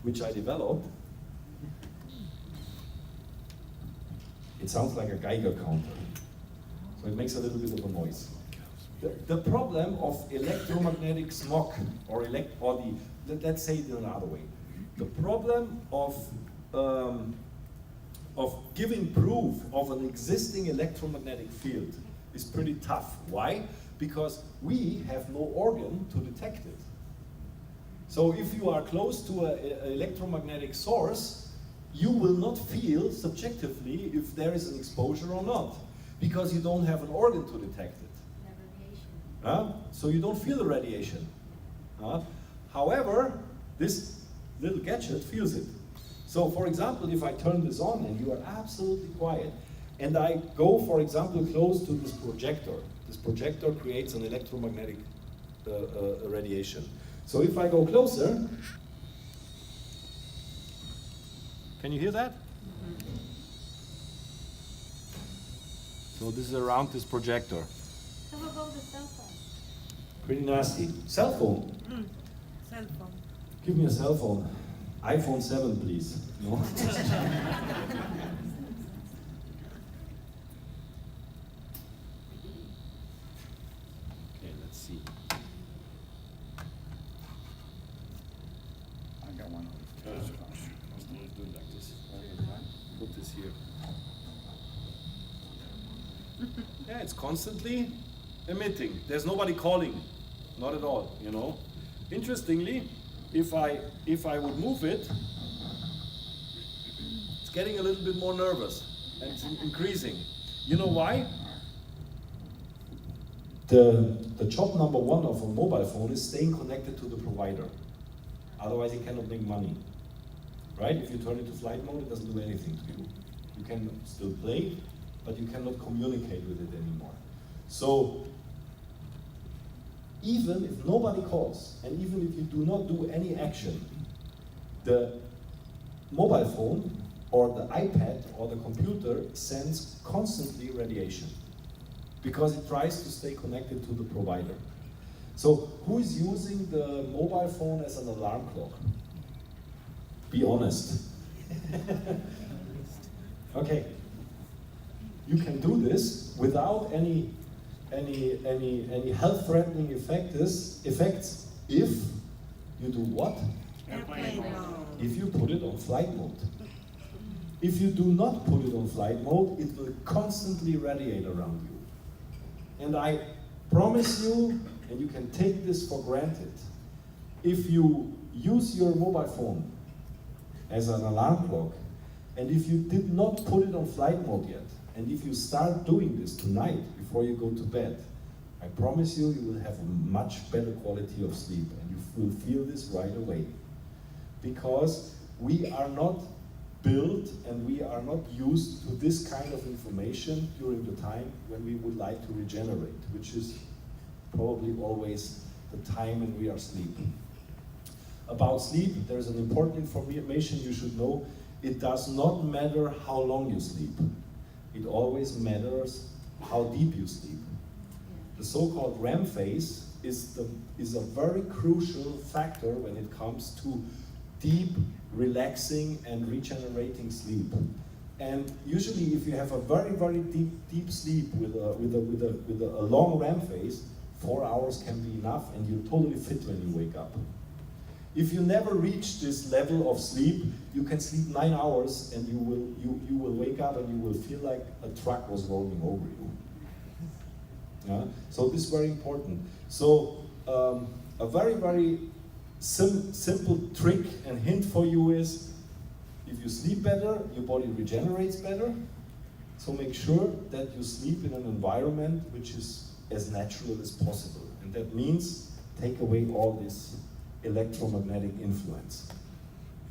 which I developed. It sounds like a Geiger counter, so it makes a little bit of a noise. The problem of electromagnetic smog, let's say it another way. The problem of giving proof of an existing electromagnetic field is pretty tough. Why? Because we have no organ to detect it. So if you are close to an electromagnetic source, you will not feel subjectively if there is an exposure or not, because you don't have an organ to detect it. So you don't feel the radiation. However, this little gadget feels it. So for example, if I turn this on and you are absolutely quiet, and I go, for example, close to this projector creates an electromagnetic radiation. So if I go closer, can you hear that? Mm-hmm. So this is around this projector. How about the cell phone? Pretty nasty. Cell phone? Cell phone. Give me a cell phone. iPhone 7, please. No? Okay, let's see. I got one. Let's do it like this. Put this here. Yeah, it's constantly emitting. There's nobody calling, not at all, you know. Interestingly, if I would move it, it's getting a little bit more nervous and it's increasing. You know why? The job number one of a mobile phone is staying connected to the provider. Otherwise, it cannot make money. Right? If you turn it to flight mode, it doesn't do anything to you. You can still play, but you cannot communicate with it anymore. So, even if nobody calls, and even if you do not do any action, the mobile phone or the iPad or the computer sends constantly radiation because it tries to stay connected to the provider. So who is using the mobile phone as an alarm clock? Be honest. Okay. You can do this without any health-threatening effects if you do what? Airplane mode. If you put it on flight mode. If you do not put it on flight mode, it will constantly radiate around you. And I promise you, and you can take this for granted, if you use your mobile phone as an alarm clock, and if you did not put it on flight mode yet, and if you start doing this tonight before you go to bed, I promise you, you will have a much better quality of sleep, and you will feel this right away. Because we are not built and we are not used to this kind of information during the time when we would like to regenerate, which is probably always the time when we are sleeping. About sleep, there's an important information you should know. It does not matter how long you sleep. It always matters how deep you sleep. The so-called REM phase is a very crucial factor when it comes to deep, relaxing, and regenerating sleep. And usually, if you have a very, very deep sleep with a long REM phase, 4 hours can be enough, and you're totally fit when you wake up. If you never reach this level of sleep, you can sleep 9 hours, and you will wake up and you will feel like a truck was rolling over you. Yeah? So this is very important. So a very, very simple trick and hint for you is, if you sleep better, your body regenerates better. So make sure that you sleep in an environment which is as natural as possible. And that means take away all this electromagnetic influence.